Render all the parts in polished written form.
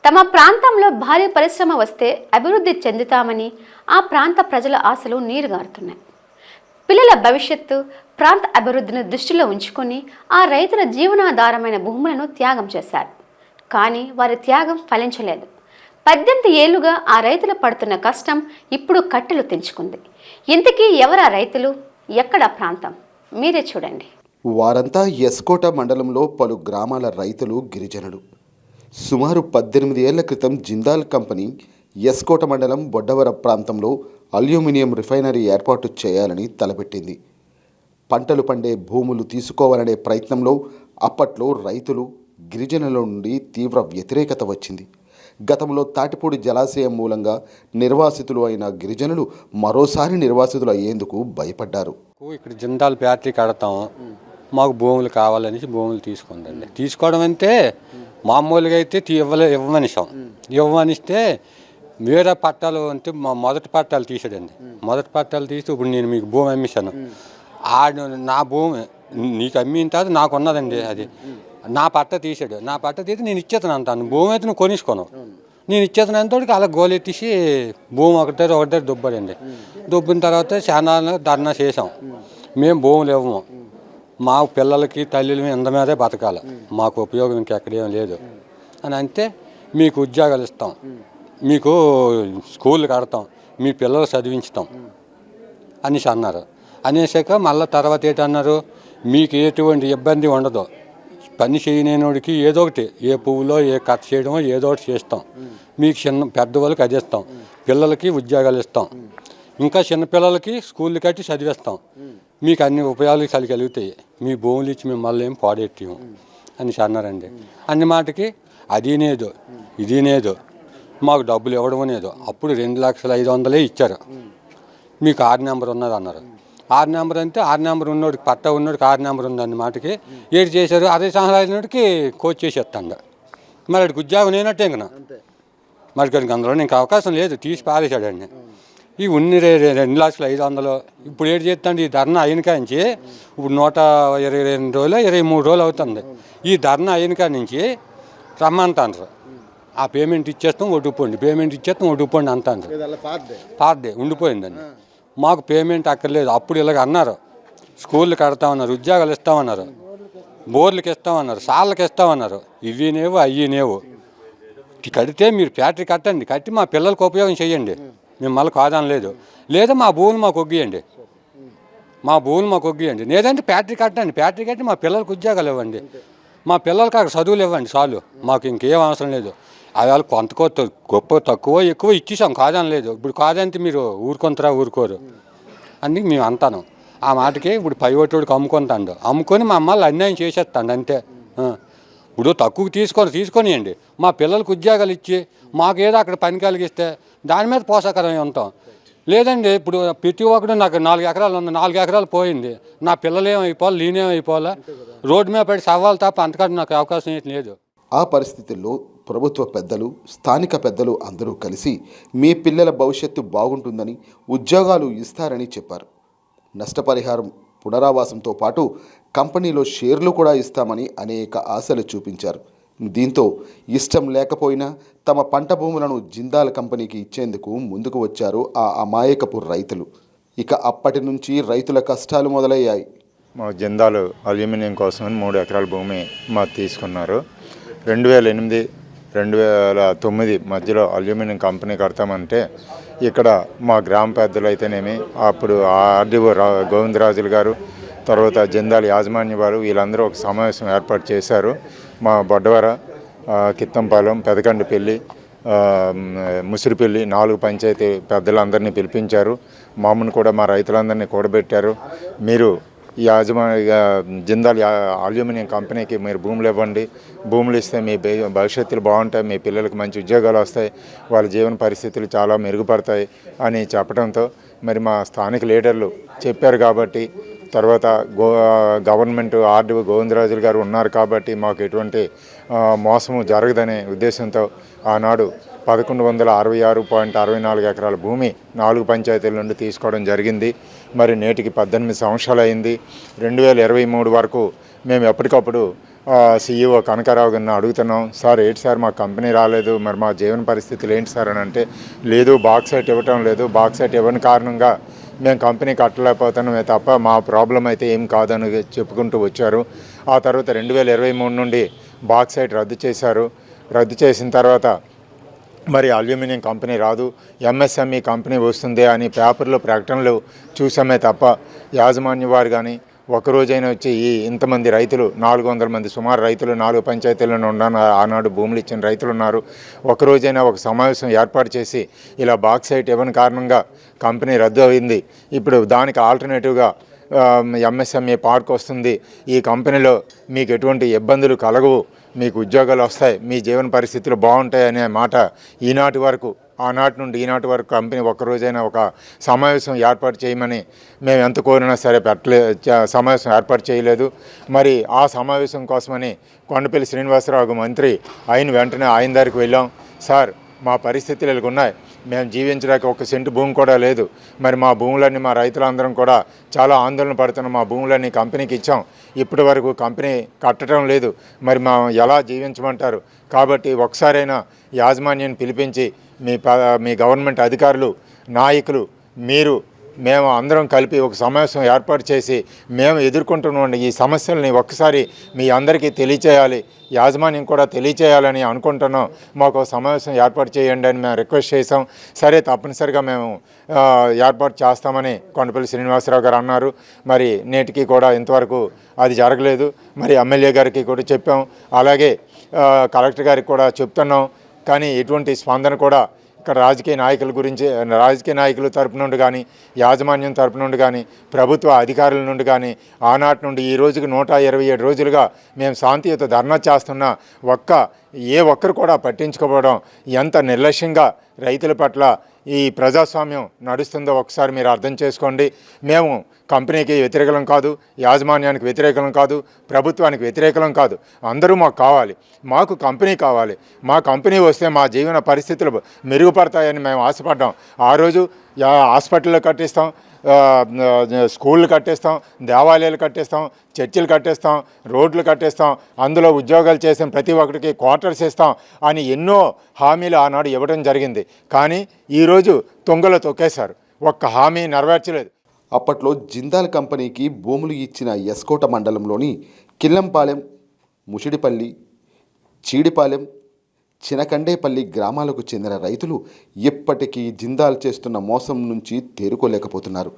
తమ ప్రాంతంలో భారీ పరిశ్రమ వస్తే అభివృద్ధి చెందుతామని ఆ ప్రాంత ప్రజల ఆశలు నీరుగారుతున్నాయి. పిల్లల భవిష్యత్తు, ప్రాంత అభివృద్ధిని దృష్టిలో ఉంచుకొని ఆ రైతుల జీవనాధారమైన భూములను త్యాగం చేశారు. కానీ వారి త్యాగం ఫలించలేదు. 18 ఏళ్లుగా ఆ రైతులు పడుతున్న కష్టం ఇప్పుడు కట్టెలు తెంచుకుంది. ఇంతకీ ఎవరా రైతులు, ఎక్కడ ప్రాంతం? మీరే చూడండి. వారంతా ఎస్కోట మండలంలో పలు గ్రామాల రైతులు, గిరిజనులు. సుమారు 18 ఏళ్ల క్రితం జిందాల్ కంపెనీ ఎస్కోట మండలం బొడ్డవర ప్రాంతంలో అల్యూమినియం రిఫైనరీ ఏర్పాటు చేయాలని తలపెట్టింది. పంటలు పండే భూములు తీసుకోవాలనే ప్రయత్నంలో అప్పట్లో రైతులు, గిరిజనుల నుండి తీవ్ర వ్యతిరేకత వచ్చింది. గతంలో తాటిపూడి జలాశయం మూలంగా నిర్వాసితులు అయిన గిరిజనులు మరోసారి నిర్వాసితులు అయ్యేందుకు భయపడ్డారు. ఇక్కడ జిందాల్ ఫ్యాక్టరీ కడతాం, మాకు భూములు కావాలనేసి భూములు తీసుకుందండి. తీసుకోవడం అంటే మామూలుగా అయితే ఇవ్వమనిస్తే వేరే పట్టాలు అంటే మొదటి పట్టాలు తీసాడండి. మొదటి పట్టాలు తీసి ఇప్పుడు నేను మీకు భూమి అమ్మేశాను, నా భూమి నీకు అమ్మిన తర్వాత నాకు ఉన్నదండి, అది నా పట్ట తీసాడు. నా పట్ట తీసి నేను ఇచ్చేతను అంటాను, భూమి అయితే నువ్వు కొనిసుకోను, నేను ఇచ్చేతను అంతటికి అలా గోలెత్తేసి భూమి ఒకటే దుబ్బాడండి. దుబ్బిన తర్వాత చాలా ధర్నా చేసాం. మేము భూములు ఇవ్వము, మా పిల్లలకి తల్లిని ఇంత మీదే బతకాలి, మాకు ఉపయోగం ఇంకెక్కడేం లేదు అని అంటే మీకు ఉద్యోగాలు ఇస్తాం, మీకు స్కూళ్ళు కడతాం, మీ పిల్లలు చదివించుతాం అనేసి అన్నారు. అనేసాక మళ్ళీ తర్వాత ఏంటన్నారు, మీకు ఎటువంటి ఇబ్బంది ఉండదు, పని చేయలేనోడికి ఏదో ఒకటి, ఏ పువ్వులో ఏ కట్ చేయడమో ఏదో ఒకటి చేస్తాం, మీకు పెద్దవాళ్ళకి అది ఇస్తాం, పిల్లలకి ఉద్యోగాలు ఇస్తాం, ఇంకా చిన్నపిల్లలకి స్కూళ్ళు కట్టి చదివిస్తాం, మీకు అన్ని ఉపయోగాలు కలుగుతాయి, మీ భూములు ఇచ్చి మిమ్మల్ని ఏం పాడేట్టాము అని అన్నారండి. అన్ని మాటకి అది లేదు ఇది లేదు, మాకు డబ్బులు ఇవ్వడం లేదు. అప్పుడు 2,500,000 ఇచ్చారు, మీకు 6 నెంబర్ ఉన్నది అన్నారు. 6 నెంబర్ అంటే 6 నెంబర్ ఉన్నోడికి పట్ట ఉన్నోడికి 6 నెంబర్ ఉందన్న మాటకి ఏడు చేశారు. 60 సంవత్సరాలకి కోచ్ చేసేస్తాండ, మరి అడికి ఉద్యోగం లేనట్టే ఇంకా మరి అందులో ఇంకా అవకాశం లేదు, తీసి పారేశాడండి. ఈ ఉన్ని 2,500,000 ఇప్పుడు ఏడు చేస్తాండి. ఈ ధర్నా అయిన కాంచి ఇప్పుడు 122 రోజులు 23 రోజులు అవుతుంది. ఈ ధర్నా అయిన కాడి నుంచి రమ్మంటాను, ఆ పేమెంట్ ఇచ్చేస్తాం ఒడ్డుపోండి, పేమెంట్ ఇచ్చేస్తాం ఒడ్డుపోండి అంటాను. పార్డే ఉండిపోయిందండి. మాకు పేమెంట్ అక్కర్లేదు. అప్పుడు ఇలాగ అన్నారు, స్కూళ్ళు కడతామన్నారు, ఉద్యోగాలు ఇస్తామన్నారు, బోర్లకి ఇస్తామన్నారు, సాళ్ళకి ఇస్తామన్నారు. ఇవి నేవు అయ్యి నేవు. కడితే మీరు ఫ్యాక్టరీ కట్టండి, కట్టి మా పిల్లలకు ఉపయోగం చేయండి, మేము మళ్ళీ కాదని లేదు. లేదా మా భూములు మాకు ఒగ్గియండి, లేదంటే ఫ్యాక్టరీ కట్టండి, ఫ్యాక్టరీ కట్టి మా పిల్లలకు ఉద్యోగాలు ఇవ్వండి, మా పిల్లలకి అక్కడ చదువులు ఇవ్వండి, చాలు, మాకు ఇంకేం అవసరం లేదు. అది కొంత గొప్ప తక్కువ ఎక్కువ ఇచ్చేసాం, కాదని లేదు. ఇప్పుడు కాదంటే మీరు ఊరుకోరు అని మేము అంటాను. ఆ మాటకి ఇప్పుడు పైవటోడికి అమ్ముకొని మా అమ్మాయిలు అన్యాయం చేసేస్తాండి అంతే. ఇప్పుడు తక్కువ తీసుకొనియండి, మా పిల్లలకు ఉద్యోగాలు ఇచ్చి మాకేదో అక్కడ పని కలిగిస్తే దాని మీద పోషకరమై ఉంటాం. లేదండి ఇప్పుడు ప్రతి ఒక్కడు నాకు 4 ఎకరాలు ఉంది, 4 ఎకరాలు పోయింది, నా పిల్లలు ఏమైపోవాలి, నేనేమైపోవాలా, రోడ్డు మీద పడి సవాలు తప్ప అంతకంటే నాకు అవకాశం ఏంటి లేదు. ఆ పరిస్థితుల్లో ప్రభుత్వ పెద్దలు, స్థానిక పెద్దలు అందరూ కలిసి మీ పిల్లల భవిష్యత్తు బాగుంటుందని, ఉద్యోగాలు ఇస్తారని చెప్పారు. నష్టపరిహారం, పునరావాసంతో పాటు కంపెనీలో షేర్లు కూడా ఇస్తామని అనేక ఆశలు చూపించారు. దీంతో ఇష్టం లేకపోయినా తమ పంట భూములను జిందాల్ కంపెనీకి ఇచ్చేందుకు ముందుకు వచ్చారు ఆ అమాయకపు రైతులు. ఇక అప్పటి నుంచి రైతుల కష్టాలు మొదలయ్యాయి. మా జిందాల్ అల్యూమినియం కోసం 3 ఎకరాల భూమి మాకు తీసుకున్నారు. 2008, 2009 మధ్యలో అల్యూమినియం కంపెనీ కడతామంటే ఇక్కడ మా గ్రామ పెద్దలు అయితేనేమి, అప్పుడు ఆర్డీఓ గోవిందరాజులు గారు, తర్వాత జిందాల్ యాజమాన్య వారు, వీళ్ళందరూ ఒక సమావేశం ఏర్పాటు చేశారు. మా బొడ్డవర, కిత్తంపాలెం, పెదకండిపల్లి, ముసిరిపల్లి 4 పంచాయతీ పెద్దలందరినీ పిలిపించారు. మామూలు కూడా మా రైతులందరినీ కూడబెట్టారు. మీరు ఈ జిందాల్ అల్యూమినియం కంపెనీకి మీరు భూములు ఇవ్వండి, భూములు ఇస్తే మీ భవిష్యత్తులు బాగుంటాయి, మీ పిల్లలకు మంచి ఉద్యోగాలు వస్తాయి, వాళ్ళ జీవన పరిస్థితులు చాలా మెరుగుపడతాయి అని చెప్పడంతో మరి మా స్థానిక లీడర్లు చెప్పారు. కాబట్టి తర్వాత గవర్నమెంట్ ఆర్డీఓ గోవిందరాజులు గారు ఉన్నారు కాబట్టి మాకు ఎటువంటి మోసము జరగదనే ఉద్దేశంతో ఆనాడు 1166.64 ఎకరాల భూమి 4 పంచాయతీల నుండి తీసుకోవడం జరిగింది. మరి నేటికి 18 సంవత్సరాలు అయింది. 2023 వరకు మేము ఎప్పటికప్పుడు CEO కనకారావు గారిని అడుగుతున్నాం, సార్ ఏంటి సార్ మా కంపెనీ రాలేదు, మరి మా జీవన పరిస్థితులు ఏంటి సార్ అని అంటే, లేదు బాక్సైట్ ఇవ్వటం లేదు, బాక్సైట్ ఇవ్వని కారణంగా మేము కంపెనీ కట్టలేకపోతున్నామే తప్ప మా ప్రాబ్లం అయితే ఏం కాదని చెప్పుకుంటూ వచ్చారు. ఆ తర్వాత 2023 నుండి బాక్సైట్ రద్దు చేశారు. రద్దు చేసిన తర్వాత మరి అల్యూమినియం కంపెనీ రాదు, MSME కంపెనీ వస్తుంది అని పేపర్లో ప్రకటనలు చూసామే తప్ప యాజమాన్య వారు కానీ ఒకరోజైనా వచ్చి ఇంతమంది రైతులు 400 మంది సుమారు రైతులు 4 పంచాయతీలను ఉన్న ఆనాడు భూములు ఇచ్చిన రైతులు ఉన్నారు. ఒకరోజైనా ఒక సమావేశం ఏర్పాటు చేసి ఇలా బాక్సైట్ ఇవ్వని కారణంగా కంపెనీ రద్దు అయింది, ఇప్పుడు దానికి ఆల్టర్నేటివ్గా MSME పార్క్ వస్తుంది, ఈ కంపెనీలో మీకు ఎటువంటి ఇబ్బందులు కలగవు, మీకు ఉద్యోగాలు వస్తాయి, మీ జీవన పరిస్థితులు బాగుంటాయి అనే మాట ఈనాటి వరకు, ఆనాటి నుండి ఈనాటి వరకు కంపెనీ ఒక్కరోజైనా ఒక సమావేశం ఏర్పాటు చేయమని మేము ఎంత కోరినా సరే సమావేశం ఏర్పాటు చేయలేదు. మరి ఆ సమావేశం కోసమని కొండపల్లి శ్రీనివాసరావు మంత్రి అయిన వెంటనే ఆయన దగ్గరికి వెళ్ళాం. సార్ మా పరిస్థితులు ఇలా ఉన్నాయి, మేము జీవించడానికి 1 సెంటు భూమి కూడా లేదు, మరి మా భూములన్నీ మా రైతులందరం కూడా చాలా ఆందోళన పడుతున్నాం, మా భూములన్నీ కంపెనీకి ఇచ్చాం, ఇప్పటి వరకు కంపెనీ కట్టడం లేదు, మరి మా ఎలా జీవించమంటారు, కాబట్టి ఒకసారైనా యాజమాన్యాన్ని పిలిపించి మీ గవర్నమెంట్ అధికారులు నాయకులు మేము అందరం కలిపి ఒక సమావేశం ఏర్పాటు చేసి మేము ఎదుర్కొంటున్న ఈ సమస్యల్ని ఒక్కసారి మీ అందరికీ తెలియచేయాలి, యాజమాన్యం కూడా తెలియచేయాలని అనుకుంటున్నాం, మాకు సమావేశం ఏర్పాటు చేయండి అని మేము రిక్వెస్ట్ చేసాం. సరే తప్పనిసరిగా మేము ఏర్పాటు చేస్తామని కొండపల్లి శ్రీనివాసరావు గారు అన్నారు. మరి నేటికి కూడా ఇంతవరకు అది జరగలేదు. మరి ఎమ్మెల్యే గారికి కూడా చెప్పాం, అలాగే కలెక్టర్ గారికి కూడా చెప్తున్నాం, కానీ ఎటువంటి స్పందన కూడా ఇక్కడ రాజకీయ నాయకుల తరపు నుండి కానీ యాజమాన్యం తరపు నుండి కానీ ప్రభుత్వ అధికారుల నుండి కానీ ఆనాటి నుండి ఈ రోజుకి 127 రోజులుగా మేము శాంతియుత ధర్నా చేస్తున్నా ఏ ఒక్కరు కూడా పట్టించుకోవడం, ఎంత నిర్లక్ష్యంగా రైతుల పట్ల ఈ ప్రజాస్వామ్యం నడుస్తుందో ఒకసారి మీరు అర్థం చేసుకోండి. మేము కంపెనీకి వ్యతిరేకం కాదు, యాజమాన్యానికి వ్యతిరేకం కాదు, ప్రభుత్వానికి వ్యతిరేకం కాదు, అందరూ మాకు కావాలి, మాకు కంపెనీ కావాలి, మా కంపెనీ వస్తే మా జీవన పరిస్థితులు మెరుగుపడతాయని మేము ఆశపడ్డాం. ఆ రోజు హాస్పిటల్లో కట్టిస్తాం, స్కూళ్ళు కట్టేస్తాం, దేవాలయాలు కట్టేస్తాం, చర్చిలు కట్టేస్తాం, రోడ్లు కట్టేస్తాం, అందులో ఉద్యోగాలు చేసిన ప్రతి ఒక్కరికి క్వార్టర్స్ ఇస్తాం అని ఎన్నో హామీలు ఆనాడు ఇవ్వడం జరిగింది. కానీ ఈరోజు తుంగలో తొక్కేశారు, ఒక్క హామీ నెరవేర్చలేదు. అప్పట్లో జిందాల్ కంపెనీకి భూములు ఇచ్చిన ఎస్కోట మండలంలోని కిల్లంపాలెం, ముషిడిపల్లి, చీడిపాలెం, చినకండేపల్లి గ్రామాలకు చెందిన రైతులు ఇప్పటికీ జిందాల్ చేస్తున్న మోసం నుంచి తేరుకోలేకపోతున్నారు.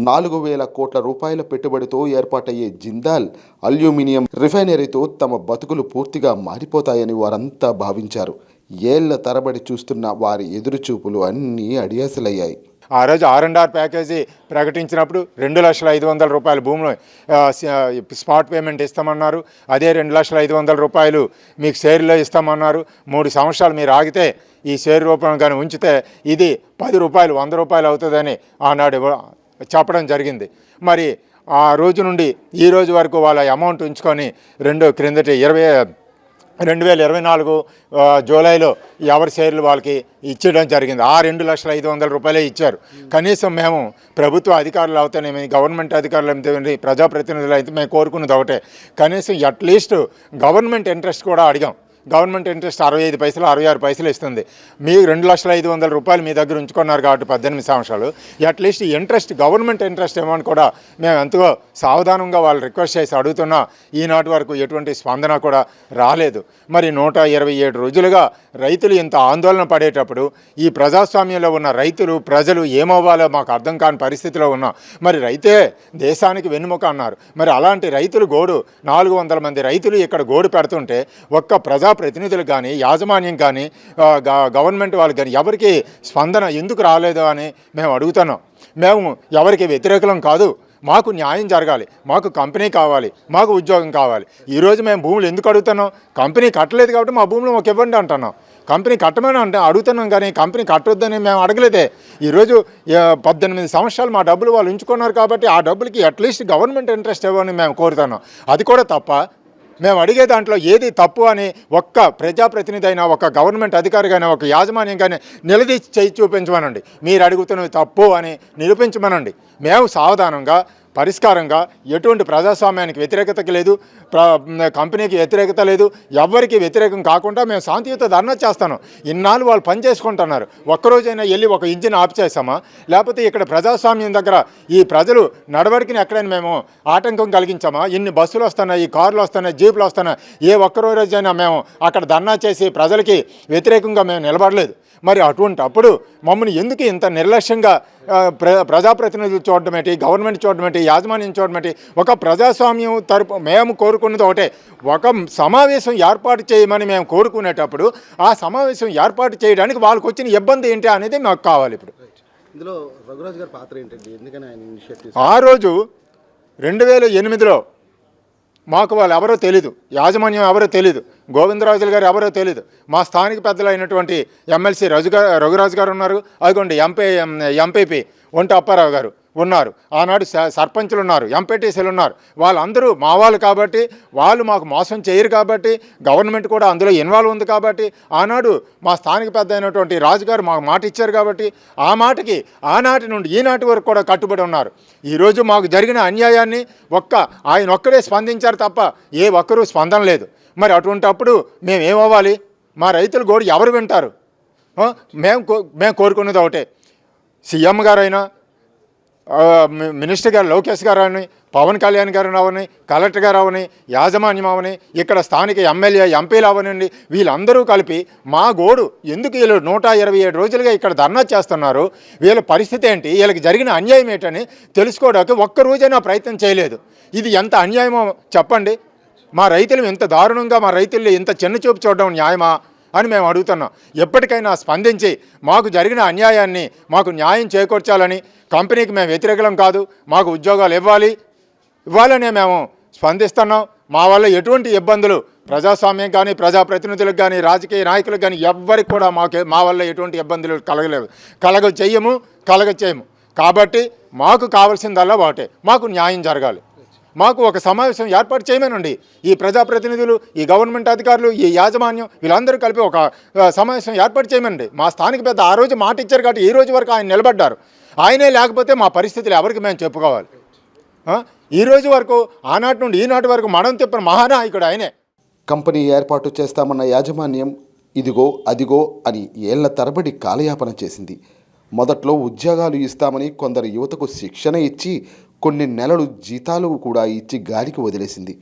4,000 కోట్ల రూపాయల పెట్టుబడితో ఏర్పాటయ్యే జిందాల్ అల్యూమినియం రిఫైనరీతో తమ బతుకులు పూర్తిగా మారిపోతాయని వారంతా భావించారు. ఏళ్ల తరబడి చూస్తున్న వారి ఎదురుచూపులు అన్నీ అడియాసలయ్యాయి. ఆ రోజు R&R ప్యాకేజీ ప్రకటించినప్పుడు 2,05,000 రూపాయల భూములు స్పాట్ పేమెంట్ ఇస్తామన్నారు. అదే 2,05,000 రూపాయలు మీకు షేర్లో ఇస్తామన్నారు. 3 సంవత్సరాలు మీరు ఆగితే ఈ షేర్ రూపం కానీ ఉంచితే ఇది 10 రూపాయలు 100 రూపాయలు అవుతుందని ఆనాడు చెప్పడం జరిగింది. మరి ఆ రోజు నుండి ఈ రోజు వరకు వాళ్ళ అమౌంట్ ఉంచుకొని 2024 జూలైలో ఎవరి షేర్లు వాళ్ళకి ఇచ్చడం జరిగింది. ఆ 2,05,000 రూపాయలే ఇచ్చారు. కనీసం మేము ప్రభుత్వ అధికారులు అవుతానేమి, గవర్నమెంట్ అధికారులు అయితే, ప్రజాప్రతినిధులు అయితే మేము కోరుకున్నది ఒకటే, కనీసం అట్లీస్ట్ గవర్నమెంట్ ఇంట్రెస్ట్ కూడా అడిగాం. గవర్నమెంట్ ఇంట్రెస్ట్ 65 పైసలు 66 పైసలు ఇస్తుంది. మీరు 2,05,000 రూపాయలు మీ దగ్గర ఉంచుకున్నారు కాబట్టి 18 సంవత్సరాలు, అట్లీస్ట్ ఇంట్రెస్ట్ గవర్నమెంట్ ఇంట్రెస్ట్ ఏమని కూడా మేము ఎంతో సావధానంగా వాళ్ళు రిక్వెస్ట్ చేసి అడుగుతున్నా ఈనాటి వరకు ఎటువంటి స్పందన కూడా రాలేదు. మరి 127 రోజులుగా రైతులు ఇంత ఆందోళన పడేటప్పుడు ఈ ప్రజాస్వామ్యంలో ఉన్న రైతులు ప్రజలు ఏమవ్వాలో మాకు అర్థం కాని పరిస్థితిలో ఉన్నాం. మరి రైతే దేశానికి వెన్నుముక అన్నారు. మరి అలాంటి రైతులు 400 మంది రైతులు ఇక్కడ గోడు పెడుతుంటే ఒక్క ప్రజాప్రతినిధులు కానీ యాజమాన్యం కానీ గవర్నమెంట్ వాళ్ళు కానీ ఎవరికి స్పందన ఎందుకు రాలేదు అని మేము అడుగుతున్నాం. మేము ఎవరికి వ్యతిరేకం కాదు, మాకు న్యాయం జరగాలి, మాకు కంపెనీ కావాలి, మాకు ఉద్యోగం కావాలి. ఈరోజు మేము భూములు ఎందుకు అడుగుతున్నాం? కంపెనీ కట్టలేదు కాబట్టి మా భూములు మాకు ఇవ్వండి అంటున్నాం. కంపెనీ కట్టమని అడుగుతున్నాం కానీ కంపెనీ కట్టొద్దని మేము అడగలేదే. ఈరోజు 18 సంవత్సరాలు మా డబ్బులు వాళ్ళు ఉంచుకున్నారు కాబట్టి ఆ డబ్బులకి అట్లీస్ట్ గవర్నమెంట్ ఇంట్రెస్ట్ ఇవ్వని మేము కోరుతున్నాం. అది కూడా తప్ప మేము అడిగే దాంట్లో ఏది తప్పు అని ఒక్క ప్రజాప్రతినిధి అయినా, ఒక గవర్నమెంట్ అధికారి కానీ, ఒక యాజమాన్యం కానీ నిలదీసి చేయి చూపించమనండి. మీరు అడుగుతున్నవి తప్పు అని నిరూపించమనండి. మేము సావధానంగా పరిష్కారంగా ఎటువంటి ప్రజాస్వామ్యానికి వ్యతిరేకత లేదు, కంపెనీకి వ్యతిరేకత లేదు, ఎవ్వరికి వ్యతిరేకం కాకుండా మేము శాంతియుత ధర్నా చేస్తాను. ఇన్నాళ్ళు వాళ్ళు పని చేసుకుంటున్నారు. ఒక్కరోజైనా వెళ్ళి ఒక ఇంజిన్ ఆఫ్ చేసామా? లేకపోతే ఇక్కడ ప్రజాస్వామ్యం దగ్గర ఈ ప్రజలు నడవడికని ఎక్కడైనా మేము ఆటంకం కలిగించామా? ఇన్ని బస్సులు వస్తున్నాయి, కార్లు వస్తున్నాయి, జీపులు వస్తున్నాయి. ఏ ఒక్కరోజైనా మేము అక్కడ ధర్నా చేసి ప్రజలకి వ్యతిరేకంగా మేము నిలబడలేదు. మరి అటువంటి అప్పుడు మమ్మల్ని ఎందుకు ఇంత నిర్లక్ష్యంగా ప్రజాప్రతినిధులు చూడడం ఏంటి, గవర్నమెంట్ చూడడం ఏంటి, యాజమాన్యం చూడడం ఏంటి? ఒక ప్రజాస్వామ్యం తరపు మేము కోరుకున్నది ఒకటే, ఒక సమావేశం ఏర్పాటు చేయమని మేము కోరుకునేటప్పుడు ఆ సమావేశం ఏర్పాటు చేయడానికి వాళ్ళకు వచ్చిన ఇబ్బంది ఏంటి అనేది మాకు కావాలి. ఇప్పుడు ఇందులో రఘురాజ్ గారి పాత్ర ఏంటండి? ఎందుకని ఆయన ఇనిషియేటివ్? ఆ రోజు 2008లో మాకు వాళ్ళు ఎవరో తెలీదు, యాజమాన్యం ఎవరో తెలీదు, గోవిందరాజులు గారు ఎవరో తెలీదు. మా స్థానిక పెద్దలు అయినటువంటి ఎమ్మెల్సీ రఘురాజు గారు ఉన్నారు, అదిగోండి ఎంపీపీ ఒంటి అప్పారావు గారు ఉన్నారు, ఆనాడు సర్పంచులు ఉన్నారు, ఎంపీటీసీలు ఉన్నారు. వాళ్ళందరూ మా వాళ్ళు కాబట్టి, వాళ్ళు మాకు మోసం చేయరు కాబట్టి, గవర్నమెంట్ కూడా అందులో ఇన్వాల్వ్ ఉంది కాబట్టి, ఆనాడు మా స్థానిక పెద్ద అయినటువంటి రాజుగారు మాకు మాట ఇచ్చారు కాబట్టి ఆ మాటకి ఆనాటి నుండి ఈనాటి వరకు కూడా కట్టుబడి ఉన్నారు. ఈరోజు మాకు జరిగిన అన్యాయాన్ని ఆయన ఒక్కడే స్పందించారు తప్ప ఏ ఒక్కరూ స్పందన లేదు. మరి అటువంటప్పుడు మేమేమవ్వాలి? మా రైతుల గోడు ఎవరు వింటారు? మేము కోరుకున్నది ఒకటే, సీఎం గారైనా, మినిస్టర్ గారు లోకేష్ గారు అవని, పవన్ కళ్యాణ్ గారు అవని, కలెక్టర్ గారు అవని, యాజమాన్యం అవని, ఇక్కడ స్థానిక ఎమ్మెల్యే ఎంపీలు అవనండి, వీళ్ళందరూ కలిపి మా గోడు ఎందుకు వీళ్ళు 127 రోజులుగా ఇక్కడ ధర్నా చేస్తున్నారు, వీళ్ళ పరిస్థితి ఏంటి, వీళ్ళకి జరిగిన అన్యాయం ఏంటని తెలుసుకోవడానికి ఒక్కరోజైనా ప్రయత్నం చేయలేదు. ఇది ఎంత అన్యాయమో చెప్పండి. మా రైతులు ఇంత దారుణంగా, మా రైతులు ఇంత చిన్న చూపు చూడడం న్యాయమా అని మేము అడుగుతున్నాం. ఎప్పటికైనా స్పందించి మాకు జరిగిన అన్యాయాన్ని మాకు న్యాయం చేకూర్చాలని, కంపెనీకి మేము వ్యతిరేకం కాదు, మాకు ఉద్యోగాలు ఇవ్వాలనే మేము స్పందిస్తున్నాం. మా వల్ల ఎటువంటి ఇబ్బందులు ప్రజాస్వామ్యం కానీ, ప్రజాప్రతినిధులకు కానీ, రాజకీయ నాయకులకు కానీ ఎవ్వరికి కూడా మా వల్ల ఎటువంటి ఇబ్బందులు చేయము. కాబట్టి మాకు కావాల్సిందల్లా ఒకటే, మాకు న్యాయం జరగాలి. మాకు ఒక సమావేశం ఏర్పాటు చేయమనండి. ఈ ప్రజాప్రతినిధులు, ఈ గవర్నమెంట్ అధికారులు, ఈ యాజమాన్యం వీళ్ళందరూ కలిపి ఒక సమావేశం ఏర్పాటు చేయమనండి. మా స్థానిక పెద్ద ఆ రోజు మాట ఇచ్చారు కాబట్టి ఈ రోజు వరకు ఆయన నిలబడ్డారు. ఆయనే లేకపోతే మా పరిస్థితులు ఎవరికి మేము చెప్పుకోవాలి? ఈ రోజు వరకు, ఆనాటి నుండి ఈనాటి వరకు మడం తిప్పిన మహానాయకుడు ఆయనే. కంపెనీ ఏర్పాటు చేస్తామన్న యాజమాన్యం ఇదిగో అదిగో అని ఏళ్ల తరబడి కాలయాపన చేసింది. మొదట్లో ఉద్యోగాలు ఇస్తామని కొందరు యువతకు శిక్షణ ఇచ్చి కొన్ని నెలలు జీతాలు కూడా ఇచ్చి గాలికి వదిలేసింది.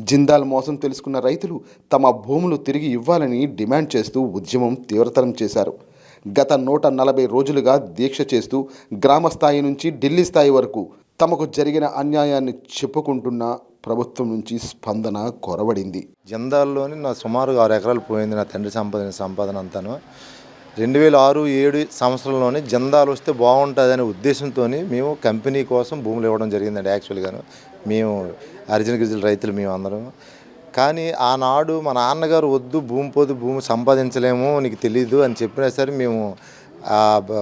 జిందాల్ మోసం తెలుసుకున్న రైతులు తమ భూములు తిరిగి ఇవ్వాలని డిమాండ్ చేస్తూ ఉద్యమం తీవ్రతరం చేశారు. గత 140 రోజులుగా దీక్ష చేస్తూ గ్రామ స్థాయి నుంచి ఢిల్లీ స్థాయి వరకు తమకు జరిగిన అన్యాయాన్ని చెప్పుకుంటున్న ప్రభుత్వం నుంచి స్పందన కొరవడింది. జిందాల్లోని నా సుమారు 6 ఎకరాలు పోయింది. నా తండ్రి సంపాదన అంతాను 2006-7 సంవత్సరంలోనే జిందాల్ వస్తే బాగుంటుందనే ఉద్దేశంతో మేము కంపెనీ కోసం భూములు ఇవ్వడం జరిగిందండి. యాక్చువల్గాను మేము హరిజన గిరిజన రైతులు మేము అందరం. కానీ ఆనాడు మా నాన్నగారు వద్దు, భూమి సంపాదించలేము, నీకు తెలీదు అని చెప్పినా సరే మేము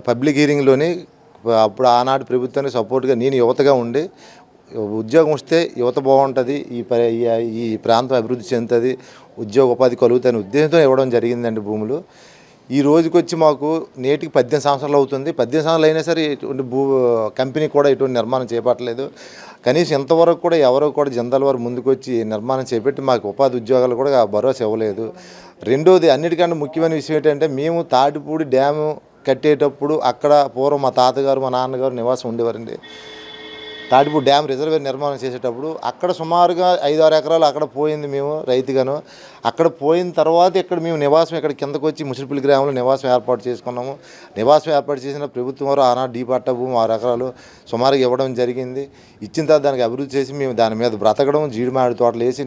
పబ్లిక్ హీరింగ్లోని అప్పుడు ఆనాడు ప్రభుత్వానికి సపోర్ట్గా నేను యువతగా ఉండి, ఉద్యోగం వస్తే యువత బాగుంటుంది, ఈ ప్రాంతం అభివృద్ధి చెందుతుంది, ఉద్యోగ ఉపాధి కలుగుతాయనే ఉద్దేశంతో ఇవ్వడం జరిగిందండి భూములు. ఈ రోజుకి వచ్చి మాకు నేటికి 18 సంవత్సరాలు అవుతుంది. 18 సంవత్సరాలు అయినా సరే ఇటువంటి కంపెనీ కూడా ఇటువంటి నిర్మాణం చేపట్టలేదు. కనీసం ఇంతవరకు కూడా ఎవరో కూడా జిందాల్ వారు ముందుకు వచ్చి నిర్మాణం చేపట్టి మాకు ఉపాధి ఉద్యోగాలు కూడా భరోసా ఇవ్వలేదు. రెండోది, అన్నిటికన్నా ముఖ్యమైన విషయం ఏంటంటే, మేము తాటిపూడి డ్యాము కట్టేటప్పుడు అక్కడ పూర్వం మా తాతగారు మా నాన్నగారు నివాసం ఉండేవారండి. తాటిపూడి డ్యామ్ రిజర్వేర్ నిర్మాణం చేసేటప్పుడు అక్కడ సుమారుగా 5-6 ఎకరాలు అక్కడ పోయింది. మేము రైతుగాను అక్కడ పోయిన తర్వాత ఇక్కడ మేము నివాసం ఇక్కడ కిందకు వచ్చి ముసిరిపల్లి గ్రామంలో నివాసం ఏర్పాటు చేసుకున్నాము. నివాసం ఏర్పాటు చేసిన ప్రభుత్వం వారు ఆనాడు డీ పట్టా భూమి 6 ఎకరాలు సుమారుగా ఇవ్వడం జరిగింది. ఇచ్చిన తర్వాత దానికి అభివృద్ధి చేసి మేము దాని మీద బ్రతకడం, జీడిమాడి తోటలు వేసి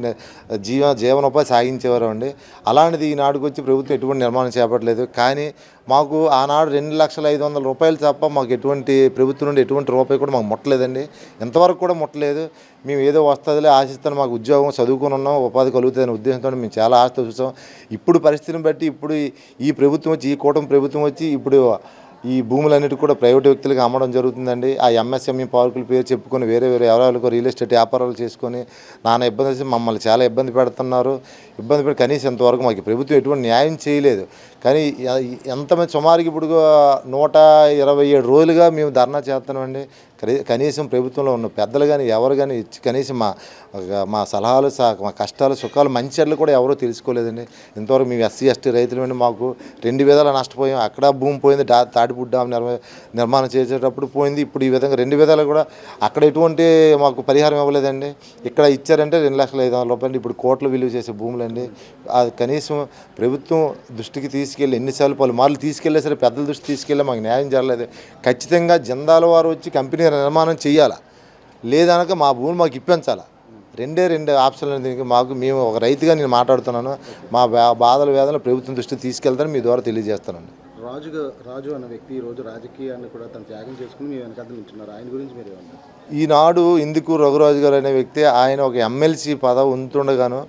జీవనోపాధి సాగించేవారు అండి. అలాంటిది ఈనాడుకు వచ్చి ప్రభుత్వం ఎటువంటి నిర్మాణం చేపట్టలేదు. కానీ మాకు ఆనాడు 2,500,000 రూపాయలు తప్ప మాకు ఎటువంటి ప్రభుత్వం నుండి ఎటువంటి రూపాయి కూడా మాకు ముట్టలేదండి. ఇంతవరకు కూడా ముట్టలేదు. మేము ఏదో వస్తుందిలే ఆశిస్తాను, మాకు ఉద్యోగం చదువుకుని ఉన్నాం, ఉపాధి కలుగుతుందనే ఉద్దేశంతో మేము చాలా ఆశతో చూసాం. ఇప్పుడు పరిస్థితిని బట్టి ఇప్పుడు ఈ ప్రభుత్వం వచ్చి, ఈ కూటమి ప్రభుత్వం వచ్చి ఇప్పుడు ఈ భూములన్నిటి కూడా ప్రైవేటు వ్యక్తులకు అమ్మడం జరుగుతుందండి. ఆ ఎంఎస్ఎంఈ పార్కుల పేరు చెప్పుకొని వేరే ఎవరెవరికో రియల్ ఎస్టేట్ వ్యాపారాలు చేసుకొని నానా ఇబ్బంది మమ్మల్ని చాలా ఇబ్బంది పెడుతున్నారు. కనీసం ఇంతవరకు మాకు ప్రభుత్వం ఎటువంటి న్యాయం చేయలేదు. కానీ ఎంతమంది సుమారుకి ఇప్పుడు 127 రోజులుగా మేము ధర్నా చేస్తున్నామండి. కనీసం ప్రభుత్వంలో ఉన్న పెద్దలు కానీ ఎవరు కానీ కనీసం మా సలహాలు మా కష్టాలు సుఖాలు మంచిర్లు కూడా ఎవరూ తెలుసుకోలేదండి. ఇంతవరకు మేము ఎస్సీ ఎస్టీ రైతులు మాకు 2 విధాలు నష్టపోయాం. అక్కడ భూమి పోయింది, తాటిపూడి డ్యామ్ నిర్మాణం చేసేటప్పుడు పోయింది. ఇప్పుడు ఈ విధంగా 2 విధాలు కూడా అక్కడ ఎటువంటి మాకు పరిహారం ఇవ్వలేదండి. ఇక్కడ ఇచ్చారంటే 2,05,000 రూపాయలు. ఇప్పుడు కోట్ల విలువ చేసే భూములండి. అది కనీసం ప్రభుత్వం దృష్టికి తీసుకెళ్ళి ఎన్నిసార్లు పలుమార్లు తీసుకెళ్ళే సరే పెద్దల దృష్టి తీసుకెళ్ళి మాకు న్యాయం జరగలేదు. ఖచ్చితంగా జిందాల్ వారు వచ్చి కంపెనీ నిర్మాణం చేయాలా, లేదనక మా భూమి మాకు ఇప్పించాలా. 2 ఆప్షన్లు దీనికి మేము ఒక రైతుగా నేను మాట్లాడుతున్నాను. మా బాధల వేదనలు ప్రభుత్వం దృష్టికి తీసుకెళ్తాను మీ ద్వారా తెలియజేస్తానండి. రాజు అన్న వ్యక్తి ఈరోజు రాజకీయాన్ని కూడా తను త్యాగం చేసుకుని మీ వెనకాల నిల్చున్నారు. ఆయన గురించి మీరు ఏమంటారు? ఈనాడు ఇందుకు రఘురాజు గారు అనే వ్యక్తి ఆయన ఒక ఎమ్మెల్సీ పదవి ఉంటుండగాను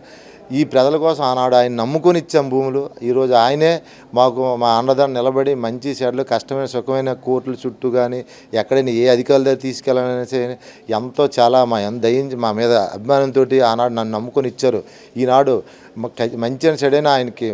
ఈ ప్రజల కోసం ఆనాడు ఆయన నమ్ముకొని ఇచ్చాం భూములు. ఈరోజు ఆయనే మాకు మా అండదాన్ని నిలబడి మంచి చెడ్లు కష్టమైన సుఖమైన కోర్టుల చుట్టూ కానీ ఎక్కడైనా ఏ అధికారుల దగ్గర తీసుకెళ్ళాలనేసి ఎంతో చాలా దయించి మా మీద అభిమానంతో ఆనాడు నన్ను నమ్ముకొని ఇచ్చారు. ఈనాడు మంచి అని చెడైనా ఆయనకి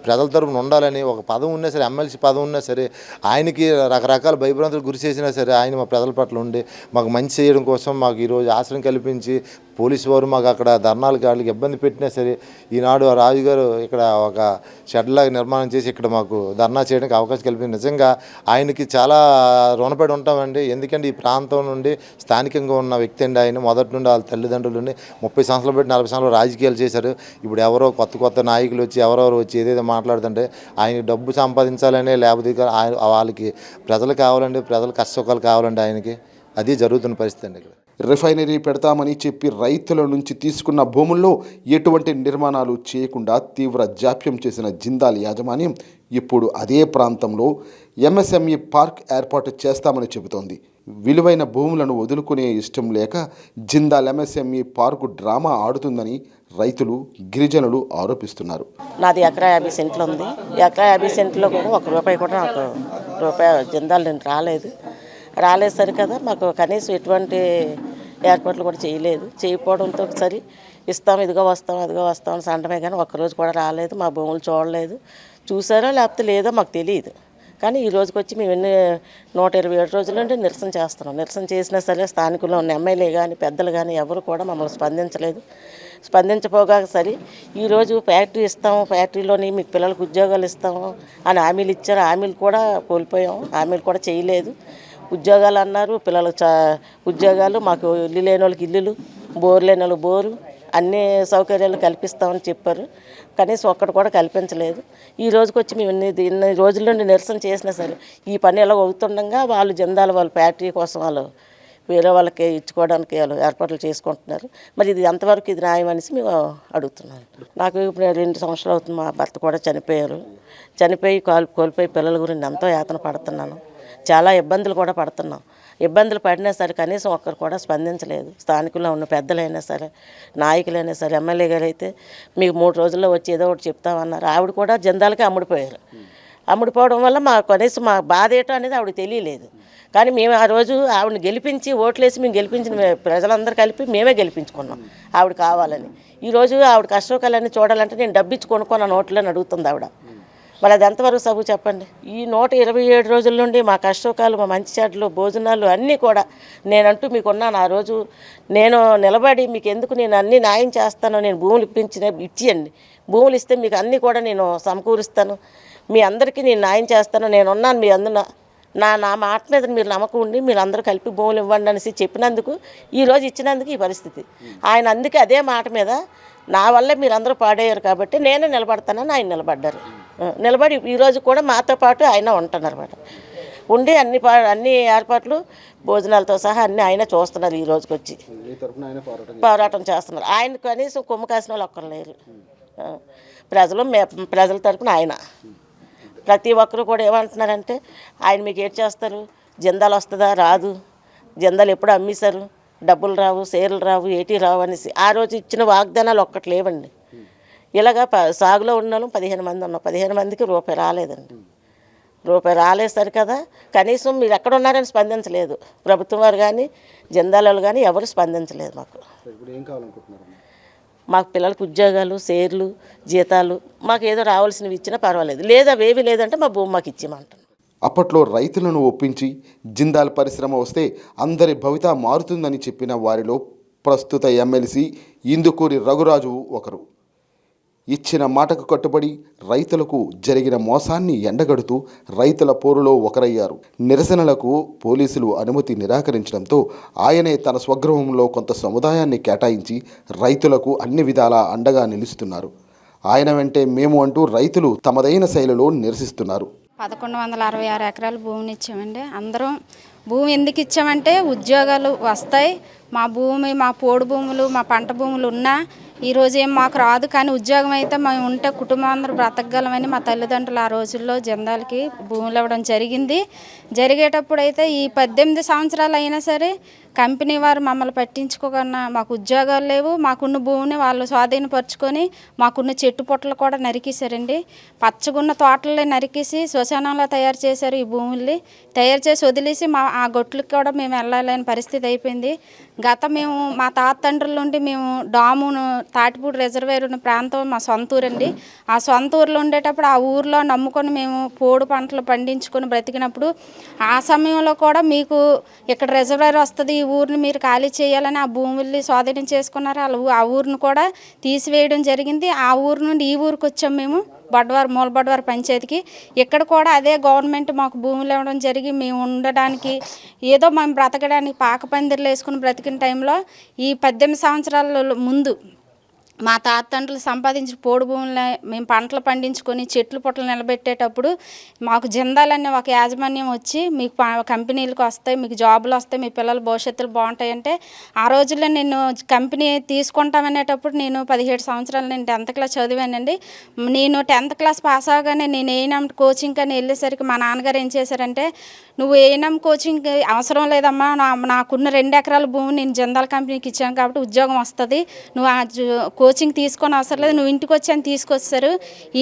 ప్రజల తరపున ఉండాలని ఒక పదం ఉన్నా సరే, ఎమ్మెల్సీ పదం ఉన్నా సరే, ఆయనకి రకరకాల భయభ్రాంతులు గురి చేసినా సరే ఆయన మా ప్రజల పట్ల ఉండి మాకు మంచి చేయడం కోసం మాకు ఈరోజు ఆశ్రయం కల్పించి పోలీసు వారు మాకు అక్కడ ధర్నాలు గాళ్ళకి ఇబ్బంది పెట్టినా సరే ఈనాడు రాజుగారు ఇక్కడ ఒక షెడ్లాగా నిర్మాణం చేసి ఇక్కడ మాకు ధర్నా చేయడానికి అవకాశం కల్పించి నిజంగా ఆయనకి చాలా రుణపడి ఉంటామండి. ఎందుకంటే ఈ ప్రాంతం నుండి స్థానికంగా ఉన్న వ్యక్తి అండి ఆయన. మొదటి నుండి వాళ్ళ తల్లిదండ్రుల నుండి 30 సంవత్సరాలు పెట్టి 40 సంవత్సరాలు రాజకీయాలు చేశారు. ఇప్పుడు ఎవరో కొత్త నాయకులు వచ్చి ఎవరెవరు వచ్చి ఏదైతే మాట్లాడుతుంటే ఆయనకి డబ్బు సంపాదించాలనే లేకపోతే వాళ్ళకి ప్రజలు కావాలండి, ప్రజల కష్టసుఖాలు కావాలండి ఆయనకి. అది జరుగుతున్న పరిస్థితి అండి. ఇక్కడ రిఫైనరీ పెడతామని చెప్పి రైతుల నుంచి తీసుకున్న భూముల్లో ఎటువంటి నిర్మాణాలు చేయకుండా తీవ్ర జాప్యం చేసిన జిందాల్ యాజమాన్యం ఇప్పుడు అదే ప్రాంతంలో ఎంఎస్ఎంఈ పార్క్ ఏర్పాటు చేస్తామని చెబుతోంది. విలువైన భూములను వదులుకునే ఇష్టం లేక జిందాల్ ఎంఎస్ఎంఈ పార్కు డ్రామా ఆడుతుందని రైతులు గిరిజనులు ఆరోపిస్తున్నారు. నాది ఎకరా 50 సెంట్లు ఉంది. ఎకరా 50 సెంట్లో కూడా ₹1 కూడా నాకు జిందాల్ నేను రాలేదు సరి కదా. మాకు కనీసం ఎటువంటి ఏర్పాట్లు కూడా చేయకపోవడంతో సరి ఇదిగో వస్తాం అని సంటమే కానీ ఒక్కరోజు కూడా రాలేదు. మా భూములు చూడలేదు. చూసారో లేకపోతే లేదో మాకు తెలియదు. కానీ ఈ రోజుకి వచ్చి మేము 127 రోజుల నుండి నిరసన చేస్తున్నాం. నిరసన చేసినా సరే స్థానికుల్లో ఉన్న ఎమ్మెల్యే కానీ పెద్దలు కానీ ఎవరు కూడా మమ్మల్ని స్పందించపోగా సరే ఈరోజు ఫ్యాక్టరీ ఇస్తాము, ఫ్యాక్టరీలోని మీకు పిల్లలకు ఉద్యోగాలు ఇస్తాము అని హామీలు ఇచ్చారు. హామీలు కూడా కోల్పోయాం. హామీలు కూడా చేయలేదు. ఉద్యోగాలు అన్నారు, పిల్లలకు ఉద్యోగాలు, మాకు ఇల్లు లేని వాళ్ళకి ఇల్లులు, బోరు లేని వాళ్ళకి బోరు, అన్ని సౌకర్యాలు కల్పిస్తామని చెప్పారు. కనీసం ఒక్కటి కూడా కల్పించలేదు. ఈ రోజుకి వచ్చి మేము ఇన్ని రోజుల నుండి నిరసన చేసినా సరే ఈ పని ఎలా అవుతుండగా వాళ్ళు జిందాల్ వాళ్ళ ఫ్యాక్టరీ కోసం వాళ్ళు వేరే వాళ్ళకి ఇచ్చుకోవడానికి వాళ్ళు ఏర్పాట్లు చేసుకుంటున్నారు. మరి ఇది ఎంతవరకు ఇది న్యాయం అనేసి మేము అడుగుతున్నాను. నాకు ఇప్పుడు 2 సంవత్సరాలు అవుతుంది. మా భర్త కూడా చనిపోయి కోల్పోయి పిల్లల గురించి ఎంతో యాతన పడుతున్నాను. చాలా ఇబ్బందులు కూడా పడుతున్నాం. ఇబ్బందులు పడినా సరే కనీసం ఒక్కరు కూడా స్పందించలేదు. స్థానికుల్లో ఉన్న పెద్దలైనా సరే, నాయకులైనా సరే, ఎమ్మెల్యే గారు అయితే మీకు 3 రోజుల్లో వచ్చి ఏదో ఒకటి చెప్తామన్నారు. ఆవిడ కూడా జిందాల్కే అమ్ముడిపోయారు. అమ్ముడిపోవడం వల్ల కనీసం మా బాధ ఏంటో అనేది ఆవిడ తెలియలేదు. కానీ మేము ఆ రోజు ఆవిడని గెలిపించి ఓట్లేసి మేము గెలిపించిన ప్రజలందరూ కలిపి మేమే గెలిపించుకున్నాం ఆవిడ కావాలని. ఈరోజు ఆవిడ కష్టకాలన్నీ చూడాలంటే నేను డబ్బిచ్చి కొనుక్కున్న నోట్లని అడుగుతుంది ఆవిడ. మరి అది ఎంతవరకు సబు చెప్పండి. ఈ 127 రోజుల నుండి మా కష్టకాలు, మా మంచి చెడ్లు, భోజనాలు అన్నీ కూడా నేనంటూ మీకున్నాను. ఆ రోజు నేను నిలబడి మీకు ఎందుకు నేను అన్నీ న్యాయం చేస్తాను, నేను భూములు ఇచ్చేయండి, భూములు ఇస్తే మీకు అన్నీ కూడా నేను సమకూరుస్తాను, మీ అందరికీ నేను న్యాయం చేస్తాను, నేనున్నాను మీ అందున నా మాట మీద మీరు నమ్మకం ఉండి మీరు అందరూ కలిపి భూములు ఇవ్వండి అనేసి చెప్పినందుకు ఈరోజు ఇచ్చినందుకు ఈ పరిస్థితి. ఆయన అందుకే అదే మాట మీద నా వల్లే మీరు అందరూ పాడయ్యారు కాబట్టి నేనే నిలబడతానని ఆయన నిలబడి ఈరోజు కూడా మాతో పాటు ఆయన ఉంటున్నారన్నమాట. ఉండి అన్ని ఏర్పాట్లు భోజనాలతో సహా అన్నీ ఆయన చూస్తున్నారు. ఈ రోజుకి వచ్చి పోరాటం చేస్తున్నారు. ఆయన కనీసం కొమ్ము కాసిన వాళ్ళు ఒక్కరు లేరు. ప్రజల తరపున ఆయన ప్రతి ఒక్కరు కూడా ఏమంటున్నారంటే ఆయన మీకు ఏం చేస్తారు, జిందాల్ వస్తుందా, రాదు, జిందాల్ ఎప్పుడు అమ్మేశారు, డబ్బులు రావు, షేర్లు రావు, ఏటీ రావు అనేసి ఆ రోజు ఇచ్చిన వాగ్దానాలు ఒక్కటి లేవండి. ఇలాగా సాగులో ఉన్న వాళ్ళు 15 మంది ఉన్నాం. 15 మందికి రూపాయి రాలేదండి. రూపాయి రాలేదు సరి కదా. కనీసం మీరు ఎక్కడ ఉన్నారని స్పందించలేదు. ప్రభుత్వం వారు కానీ జిందాల్ వాళ్ళు కానీ ఎవరు స్పందించలేదు. మాకు పిల్లలకు ఉద్యోగాలు, షేర్లు, జీతాలు మాకు ఏదో రావాల్సినవి ఇచ్చినా పర్వాలేదు, లేదా అవేవి లేదంటే మా భూమి మాకు ఇచ్చేయమంటాం. అప్పట్లో రైతులను ఒప్పించి జిందాల్ పరిశ్రమ వస్తే అందరి భవిత మారుతుందని చెప్పిన వారిలో ప్రస్తుత ఎమ్మెల్సీ ఇందుకూరి రఘురాజు ఒకరు. ఇచ్చిన మాటకు కట్టుబడి రైతులకు జరిగిన మోసాన్ని ఎండగడుతూ రైతుల పోరులో ఒకరయ్యారు. నిరసనలకు పోలీసులు అనుమతి నిరాకరించడంతో ఆయనే తన స్వగృహంలో కొంత సముదాయాన్ని కేటాయించి రైతులకు అన్ని విధాలా అండగా నిలుస్తున్నారు. ఆయన వెంటే మేము అంటూ రైతులు తమదైన శైలిలో నిరసిస్తున్నారు. 1166 ఎకరాల భూమిని ఇచ్చామండి. అందరం భూమి ఎందుకు ఇచ్చామంటే ఉద్యోగాలు వస్తాయి, మా భూమి, మా పోడు భూములు, మా పంట భూములు ఉన్నా ఈరోజు ఏం మాకు రాదు, కానీ ఉద్యోగం అయితే మేము ఉంటే కుటుంబం అందరూ బ్రతకగలమని మా తల్లిదండ్రులు ఆ రోజుల్లో జిందాల్కి భూములు ఇవ్వడం జరిగింది. జరిగేటప్పుడు అయితే ఈ 18 సంవత్సరాలు అయినా సరే కంపెనీ వారు మమ్మల్ని పట్టించుకోకుండా మాకు ఉద్యోగాలు లేవు, మాకున్న భూమిని వాళ్ళు స్వాధీనపరుచుకొని మాకున్న చెట్టు పొట్టలు కూడా నరికేశారండి. పచ్చగున్న తోటలే నరికేసి శ్మశానంలో తయారు చేశారు. ఈ భూముల్ని తయారు చేసి వదిలేసి ఆ గొట్లకి కూడా మేము వెళ్ళలేని పరిస్థితి అయిపోయింది. మేము మా తాతండ్రుల నుండి మేము డామును తాటిపూడి రిజర్వేర్ ఉన్న ప్రాంతం మా సొంత ఊరండి. ఆ సొంత ఊర్లో ఉండేటప్పుడు ఆ ఊర్లో నమ్ముకొని మేము పోడు పంటలు పండించుకొని బ్రతికినప్పుడు ఆ సమయంలో కూడా మీకు ఇక్కడ రిజర్వేర్ వస్తుంది, ఈ ఊరిని మీరు ఖాళీ చేయాలని ఆ భూముల్ని స్వాధీనం చేసుకున్నారు. ఆ ఊరిని కూడా తీసివేయడం జరిగింది. ఆ ఊరు నుండి ఈ ఊరికి వచ్చాం మేము మూలబడ్వారు పంచాయతీకి. ఇక్కడ కూడా అదే గవర్నమెంట్ మాకు భూములు ఇవ్వడం జరిగి మేము ఉండడానికి ఏదో మేము బ్రతకడానికి పాక పందిర్లు వేసుకుని బ్రతికిన టైంలో ఈ 18 సంవత్సరాల ముందు మా తాతండ్రులు సంపాదించిన పోడు భూములని మేము పంటలు పండించుకొని చెట్లు పుట్టలు నిలబెట్టేటప్పుడు మాకు జిందాలనే ఒక యాజమాన్యం వచ్చి మీకు కంపెనీలకు వస్తాయి, మీకు జాబులు వస్తాయి, మీ పిల్లల భవిష్యత్తులు బాగుంటాయంటే ఆ రోజుల్లో నేను కంపెనీ తీసుకుంటామనేటప్పుడు నేను 17 సంవత్సరాలు నేను 10th క్లాస్ చదివానండి. నేను 10th క్లాస్ పాస్ అవగానే నేను ఏఎన్ఎం కోచింగ్ అని వెళ్ళేసరికి మా నాన్నగారు ఏం చేశారంటే, నువ్వు ఏఎన్ఎం కోచింగ్ అవసరం లేదమ్మా, నాకున్న 2 ఎకరాల భూమి నేను జిందాల్ కంపెనీకి ఇచ్చాను కాబట్టి ఉద్యోగం వస్తుంది, నువ్వు ఆ కోచింగ్ తీసుకొని అవసరం లేదు, నువ్వు ఇంటికి వచ్చాను తీసుకొచ్చారు.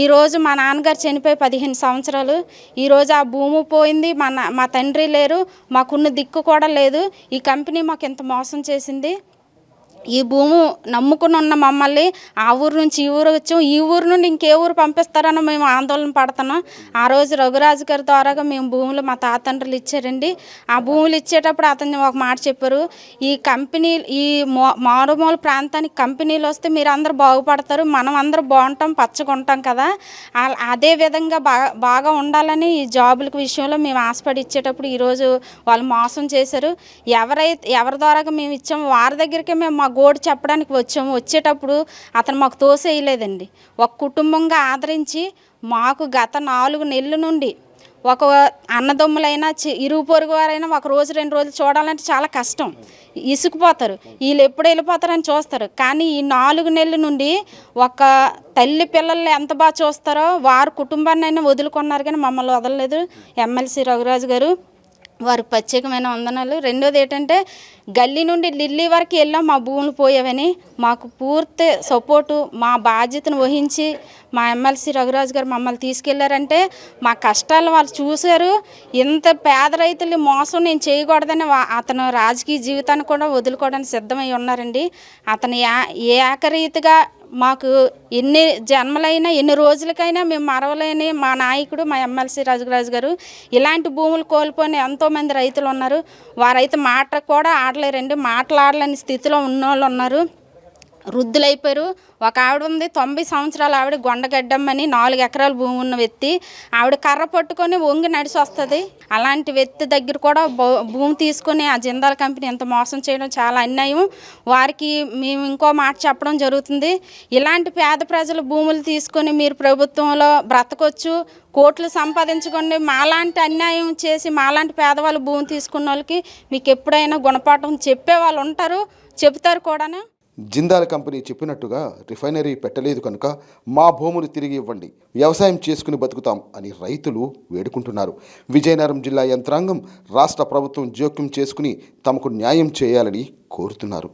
ఈరోజు మా నాన్నగారు చనిపోయి 15 సంవత్సరాలు, ఈరోజు ఆ భూమి పోయింది, మా తండ్రి లేరు, మాకున్న దిక్కు కూడా లేదు. ఈ కంపెనీ మాకు ఎంత మోసం చేసింది. ఈ భూమి నమ్ముకుని ఉన్న మమ్మల్ని ఆ ఊరు నుంచి ఈ ఊరు వచ్చాం, ఈ ఊరు నుండి ఇంకే ఊరు పంపిస్తారనో మేము ఆందోళన పడుతున్నాం. ఆ రోజు రఘురాజు గారి ద్వారాగా మేము భూములు మా తాతండ్రులు ఇచ్చారండి. ఆ భూములు ఇచ్చేటప్పుడు అతను ఒక మాట చెప్పారు, ఈ కంపెనీ ఈ మారుమూల ప్రాంతానికి కంపెనీలు వస్తే మీరు అందరూ బాగుపడతారు, మనం అందరూ బాగుంటాం, పచ్చగా ఉంటాం కదా, అదే విధంగా బాగా ఉండాలని ఈ జాబుల విషయంలో మేము ఆశపడి ఇచ్చేటప్పుడు ఈరోజు వాళ్ళు మోసం చేశారు. ఎవరి ద్వారాగా మేము ఇచ్చామో వారి దగ్గరికే మేము మా గోడు చెప్పడానికి వచ్చేటప్పుడు అతను మాకు తోసేయలేదండి. ఒక కుటుంబంగా ఆదరించి మాకు గత 4 నెలల నుండి ఒక అన్నదమ్ములైనా ఇరుగు పొరుగు వారైనా ఒక రోజు 2 రోజులు చూడాలంటే చాలా కష్టం, ఇసుకుపోతారు, వీళ్ళు ఎప్పుడు వెళ్ళిపోతారని చూస్తారు. కానీ ఈ 4 నెలల నుండి ఒక తల్లి పిల్లల్ని ఎంత బాగా చూస్తారో వారు కుటుంబాన్ని అయినా వదులుకున్నారు, కానీ మమ్మల్ని వదలలేదు ఎమ్మెల్సీ రఘురాజు గారు. వారికి ప్రత్యేకమైన వందనాలు. రెండోది ఏంటంటే గల్లీ నుండి ఢిల్లీ వరకు వెళ్ళాం మా భూములు పోయేవని, మాకు పూర్తి సపోర్టు మా బాధ్యతను వహించి మా ఎమ్మెల్సీ రఘురాజు గారు మమ్మల్ని తీసుకెళ్లారంటే మా కష్టాలు వాళ్ళు చూశారు. ఇంత పేద రైతుల్ని మోసం నేను చేయకూడదని అతను రాజకీయ జీవితాన్ని కూడా వదులుకోవడానికి సిద్ధమై ఉన్నారండి. అతను ఏకరీతిగా మాకు ఎన్ని జన్మలైనా ఎన్ని రోజులకైనా మేము మరవలేని మా నాయకుడు మా ఎమ్మెల్సీ రఘురాజు గారు. ఇలాంటి భూములు కోల్పోని ఎంతోమంది రైతులు ఉన్నారు, వారైతే మాట కూడా ఆడలేరండి, మాట్లాడలేని స్థితిలో ఉన్నోళ్ళు ఉన్నారు, వృద్ధులైపోయారు. ఒక ఆవిడ ఉంది 90 సంవత్సరాలు, ఆవిడ గొండగడ్డమ్మని 4 ఎకరాల భూమి ఉన్న వ్యక్తి, ఆవిడ కర్ర పట్టుకొని వంగి నడిచి వస్తుంది. అలాంటి వ్యక్తి దగ్గర కూడా భూమి తీసుకొని ఆ జిందాల్ కంపెనీ ఎంత మోసం చేయడం చాలా అన్యాయం. వారికి మేము ఇంకో మాట చెప్పడం జరుగుతుంది, ఇలాంటి పేద ప్రజలు భూములు తీసుకొని మీరు ప్రభుత్వంలో బ్రతకొచ్చు, కోట్లు సంపాదించుకోండి, మాలాంటి అన్యాయం చేసి మాలాంటి పేదవాళ్ళు భూమి తీసుకున్న వాళ్ళకి మీకు ఎప్పుడైనా గుణపాఠం చెప్పే వాళ్ళు ఉంటారు, చెబుతారు కూడా. జిందాల్ కంపెనీ చెప్పినట్టుగా రిఫైనరీ పెట్టలేదు కనుక మా భూములు తిరిగి ఇవ్వండి, వ్యవసాయం చేసుకుని బతుకుతాం అని రైతులు వేడుకుంటున్నారు. విజయనగరం జిల్లా యంత్రాంగం రాష్ట్ర ప్రభుత్వం జోక్యం చేసుకుని తమకు న్యాయం చేయాలని కోరుతున్నారు.